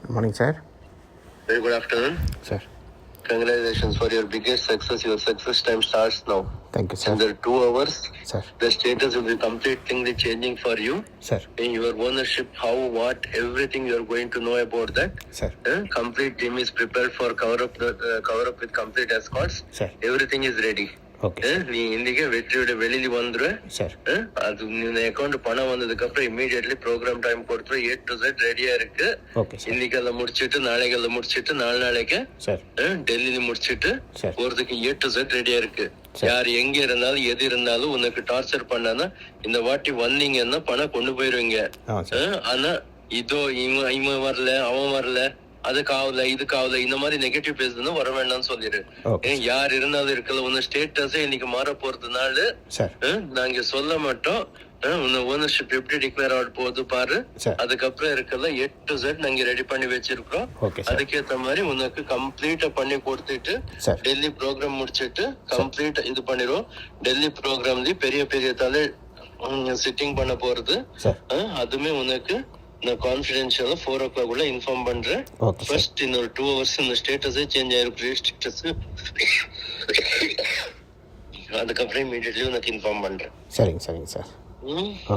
Good morning, sir. Very good afternoon. Sir. Congratulations for your biggest success. Your success time starts now. Thank you, sir. Under 2 hours, Sir. the status will be completely changing for you. Sir. In your ownership, how, what, everything you are going to know about that. Sir. Complete team is prepared for cover up with complete escorts. Sir. Everything is ready. Okay, sir. நீ இன்னைக்கு வெற்றியோட வெளியில வந்துரு. Sir. அது நீங்க account பணம் வந்ததுக்கு அப்புறம் இமீடியட்லி ப்ரோக்ராம் டைம் கொடுத்துரு. A to Z ரெடியா இருக்கு. Okay, sir. இன்னைக்கு அதை முடிச்சிட்டு நாளைக்கு அதை முடிச்சிட்டு நாளைக்கு Sir. டெல்லியில முடிச்சிட்டு Sir. போறதுக்கு A to Z ரெடியா இருக்கு. Sir. யார் எங்க இருந்தாலும் எது இருந்தாலும் உனக்கு டார்ச்சர் பண்ணானா இந்த வாட்டி வந்தீங்கன்னா பணம் கொண்டு போயிருவீங்க. ஆனா இதோ இவன் வரல அவன் வரல அதுக்கு ஆகல இதுக்கு ஆகல இந்த மாதிரி நெகட்டிவ் பேசுறதுன்னு வர வேண்டாம்னு சொல்லிடு. யார் இருந்தாலும் இருக்கல உன்ன ஸ்டேட்டஸே இன்னைக்கு மாற போறதுனால நாங்க சொல்ல மாட்டோம். உன்ன ஓனர்ஷிப் எப்படி டிக்ளேர் ஆக போகுது பாரு. அதுக்கப்புறம் இருக்கல A to Z நாங்க ரெடி பண்ணி வச்சிருக்கோம். அதுக்கேத்த மாதிரி உனக்கு கம்ப்ளீட்டா பண்ணி கொடுத்துட்டு டெல்லி ப்ரோக்ராம் முடிச்சிட்டு கம்ப்ளீட் இது பண்ணிடுவோம். டெல்லி ப்ரோக்ராம்லயே பெரிய பெரிய தலை சிட்டிங் பண்ண போறது. அதுமே உனக்கு நான் கான்ஃபிடென்ஷியலா 4 o'clock உள்ள இன்ஃபார்ம் பண்றேன். ஃபர்ஸ்ட் இன்னொரு 2 hours இந்த ஸ்டேட்டஸே சேஞ்ச் ஆயிருக்கு ஸ்டேட்டஸ். அதுக்கப்புறம் இமீடியட்லி உனக்கு இன்ஃபார்ம் பண்றேன். சரிங்க சார்.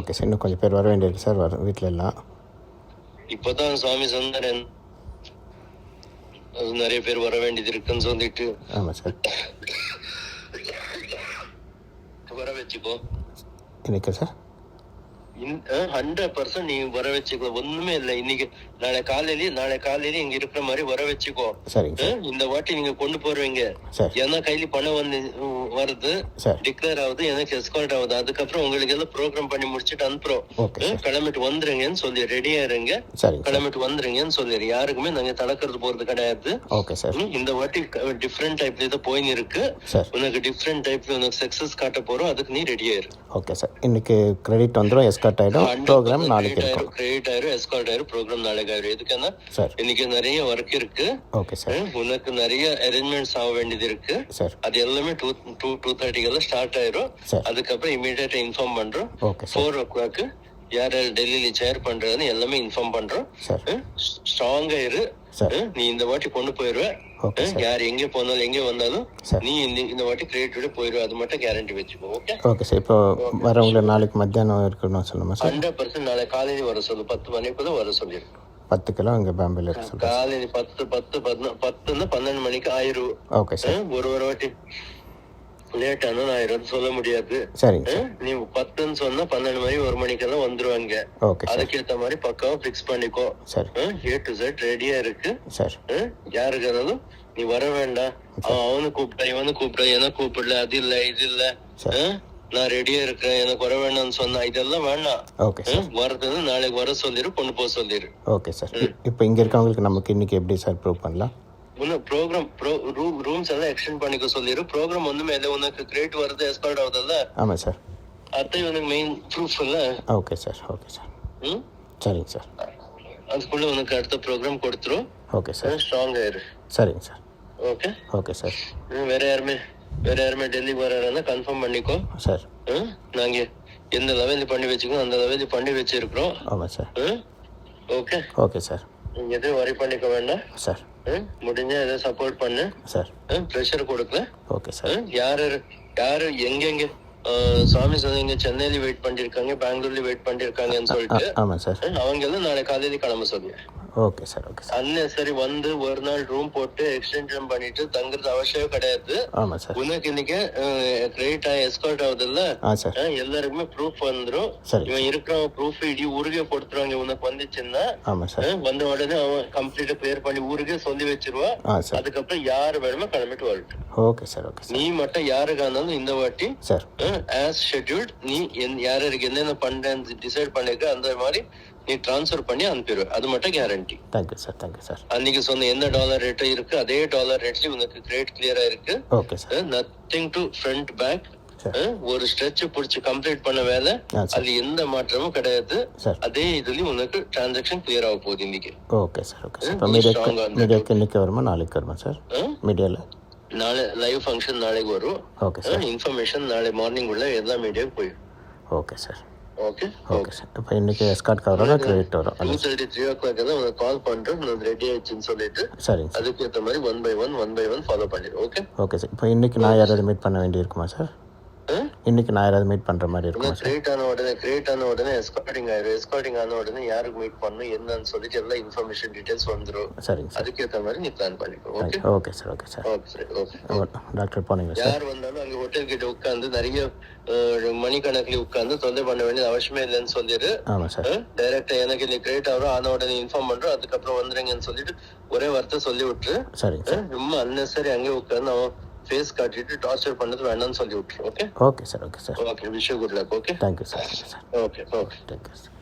Okay sir. இன்னும் கொஞ்சம் பேர் வர வேண்டியிருக்கு சார் வீட்டில் எல்லாம். இப்போதான் சுவாமி சொன்னார் நிறைய பேர் வர வேண்டியது இருக்குன்னு சொல்லிட்டு. ஆமாம் சார். வர வச்சுக்கோ. இன்னைக்கு சார் 100% நீ வர வச்சுக்கோ. ஒண்ணுமே இல்ல. இன்னைக்கு நாளை காலையில இங்க இருக்கிற மாதிரி வர வச்சுக்கோ. இந்த வாட்டி நீங்க கொண்டு போறீங்க. ஏன்னா கையில பணம் வருது டிக்ளேர் ஆகுது எனக்கு எஸ்கார்ட் ஆகுது. அதுக்கப்புறம் உங்களுக்கு எல்லாம் ப்ரோக்ராம் பண்ணி முடிச்சுட்டு அனுப்புறோம். கிளம்பிட்டு வந்துருங்கன்னு சொல்லி ரெடியா இருங்க. கிளம்பிட்டு வந்துருங்கன்னு சொல்லி யாருக்குமே நாங்க தடக்கிறது போறது கிடையாது. இந்த வாட்டி டிஃப்ரெண்ட் டைப்ல தான் போயின்னு இருக்கு. உனக்கு டிஃப்ரெண்ட் டைப்ல உனக்கு சக்சஸ் காட்ட போறோம். அதுக்கு நீ ரெடியா இரு. Okay sir. இன்னைக்கு கிரெடிட் வந்துரும். எஸ்கார்ட் ஆயிடும். ப்ரோக்ராம் நாளைக்கு இருக்கும். கிரெடிட் ஆயிரும். எஸ்கார்ட் ஆயிரும். ப்ரோக்ராம் நாளைக்கு ஆயிரும். எதுக்குன்னா இன்னைக்கு நிறைய ஒர்க் இருக்கு. Okay sir. உனக்கு நிறைய அரேஞ்ச்மெண்ட்ஸ் ஆக வேண்டியது இருக்கு. அது எல்லாமே 2:30 ஸ்டார்ட் ஆயிரும். அதுக்கப்புறம் இமீடியட்டா இன்ஃபார்ம் பண்றோம். 4 o'clock யார் டெல்லியில சேர் பண்றதுன்னு எல்லாமே இன்ஃபார்ம் பண்றோம். ஸ்ட்ராங்கா இரு. நீ இந்த வாட்டி கொண்டு போயிருவ. யார் எங்க போனாலும் எங்க வந்தாலும் நீ இந்த வாட்டி கிரெடிட்டோட போயிருவ. அது மட்டும் கேரண்டி வச்சுக்கோ. Okay sir. இப்போ வரவங்க நாளைக்கு மத்தியானம் இருக்கணும் சொல்லுமா சார்? 100% நாளை காலையில வர சொல்லு. 10 மணிக்குள்ள வர சொல்லிரு. 10 கிலோ இங்க பாம்பேல இருக்கு. காலையில 10 மணிக்கு ஆயிரும். Okay sir. ஒரு வாட்டி லேட் ஆனா ஆயிரம் சொல்ல முடியாது. சரிங்க. நீ 10ன்னு சொன்னா 12 மணி 1 மணிக்கெல்லாம் வந்துருவாங்க. அதுக்கேத்த மாதிரி பக்காவா பிக்ஸ் பண்ணிக்கோ. A to Z ரெடியா இருக்கு. யாருக்கு இருந்தாலும் நீ வர வேண்டாம். அவனு கூப்பிட்டா இவனு கூப்பிட்டா எனக்கு கூப்பிடல அது இல்ல இது இல்ல நான் ரெடியா இருக்கிறேன் எனக்கு வர வேண்டாம்னு சொன்னா இதெல்லாம் வேண்டாம். வரது நாளைக்கு வர சொல்லிரு. கொண்டு போக சொல்லிரு. Okay sir. இப்போ இங்க இருக்கவங்களுக்கு நமக்கு இன்னைக்கு எப்படி சார் ப்ரூவ் பண்ணலாம்? ப்ரோக்ராம் ரூம்ஸ் எல்லாம் எக்ஸ்டெண்ட் பண்ணிக்க சொல்லிரு. ப்ரோக்ராம் ஒண்ணுமே இல்ல. உனக்கு கிரெடிட் வருது எஸ்கார்ட் ஆகுதுல்ல. ஆமா சார். அதான் உனக்கு மெயின் ப்ரூஃப் இல்ல. Okay sir. சரிங்க சார். அதுக்குள்ள உனக்கு அடுத்த ப்ரோக்ராம் கொடுத்துரும். Okay sir. ஸ்ட்ராங் ஆயிரு. சரிங்க சார். Okay sir. வேற யாருமே டெல்லி வராருன்னா கன்ஃபார்ம் பண்ணிக்கோ சார். நாங்க எந்த லெவல்ல பண்ணி வச்சுக்கோ அந்த லெவல்ல பண்ணி வச்சிருக்கிறோம். ஆமா சார். Okay sir. நீங்க எதுவும் வரி பண்ணிக்க வேண்டாம் சார். முடிஞ்சா ஏதோ சப்போர்ட் பண்ணு சார். ப்ரெஷர் கொடுக்கல. Okay sir. யாரு எங்க சுவாமி சொன்னீங்க சென்னையில வெயிட் பண்ணிருக்காங்க பெங்களூர்ல வெயிட் பண்ணிருக்காங்கன்னு சொல்லிட்டு. ஆமா சார். அவங்க எல்லாம் நாளை காலையில கிளம்ப சொல்லி. Okay sir. அன்னெசரி வந்து ஒரு நாள் ரூம் போட்டு எக்ஸ்டென்ஷன் பண்ணிட்டு தங்குறது அவசியம் கிடையாது. ஆமா சார். உனக்கு இன்னைக்கு கிரெடிட் எஸ்கார்ட் ஆகுதுல்ல எல்லாருக்குமே ப்ரூஃப் வந்துரும். இவன் இருக்கிற ப்ரூஃப் இடி ஊருக்கே கொடுத்துருவாங்க. உனக்கு வந்துச்சுன்னா வந்த உடனே அவன் கம்ப்ளீட்டா கிளியர் பண்ணி ஊருக்கே சொல்லி வச்சிருவா. அதுக்கப்புறம் யாரு வேணுமோ கிளம்பிட்டு வரட்டும். Okay sir. நீ மட்டும் யாருக்கா இருந்தாலும் இந்த வாட்டி as scheduled நீ யாருக்கு என்னென்ன பண்றேன்னு டிசைட் பண்ணிருக்க அந்த மாதிரி நீ டிரான்ஸ்ஃபர் பண்ணி அனுப்பிடுவ. அது மட்டும் கேரண்டி. Thank you sir. அன்னைக்கு சொன்ன என்ன டாலர் ரேட் இருக்கு அதே டாலர் ரேட்ல உனக்கு கிரெடிட் கிளியரா இருக்கு. Okay sir. Nothing to front back. ஒரு ஸ்ட்ரெச் புடிச்சு கம்ப்ளீட் பண்ண வேலை. அது எந்த மாற்றமும் கிடையாது. அதே இதுலயும் உனக்கு டிரான்சாக்ஷன் கிளியர் ஆக போகுது இன்னைக்கு. Okay sir. மீடியாக்கு இன்னைக்கு வருமா நாளைக்கு வருமா சார்? மீடியால நாளை லைவ் ஃபங்க்ஷன் நாளைக்கு வரும். Okay sir. இன்ஃபர்மேஷன் நாளை மார்னிங் உள்ள எல்லா மீடியாவுக்கு போயிடும். Okay sir. Okay okay sir. இப்போ இன்றைக்கி எஸ்கார்ட் கவரோட கிரெடிட் வரும். 2:30 3 o'clock எல்லாம் உனக்கு கால் பண்ணுறேன், நான் ரெடி ஆயிடுச்சுன்னு சொல்லிட்டு சரிங்க சார். அதுக்கேற்ற மாதிரி ஒன் பை ஒன் ஃபாலோ பண்ணிடு. Okay okay sir. இப்போ இன்றைக்கி நான் யாராவது மீட் பண்ண வேண்டி இருக்குமா சார்? இன்றைக்கி நான் யாராவது மீட் பண்ணுற மாதிரி இருக்குமா சார்? கிரியேட் ஆன உடனே எஸ்கார்டிங் ஆயிடும். எஸ்கார்டிங் ஆன உடனே யாருக்கு மீட் பண்ணணும் என்னன்னு சொல்லிட்டு எல்லா இன்ஃபர்மேஷன் டீடைல்ஸ் வந்துடும். சரிங்க சார். அதுக்கேற்ற மாதிரி நீ பிளான் பண்ணிக்கோ. Okay okay sir. Okay sir. Okay doctor போனீங்களா சார்? யார் வந்தாலும் அங்கே ஹோட்டல் கிட்ட உட்காந்து நிறைய மணிக்கணக்கில் உட்காந்து தொல்லை பண்ண வேண்டியது அவசியமே இல்லைன்னு சொல்லிடு. ஆமாம் சார். டைரக்டா எனக்கு நீ கிரியேட் ஆகிறோம் ஆன உடனே இன்ஃபார்ம் பண்றோம், அதுக்கப்புறம் வந்துடுங்கன்னு சொல்லிட்டு ஒரே வார்த்தை சொல்லி விட்டுரு. சரிங்க சார். ரொம்ப அன்னெசரி அங்கே உட்காந்து அவன் ஃபேஸ் காட்டிட்டு டார்ச்சர் பண்ணது வேண்டாம்னு சொல்லி விட்டுரு. Okay okay sir. Okay sir. Okay wish you good luck. Okay thank you sir. Okay thank you sir.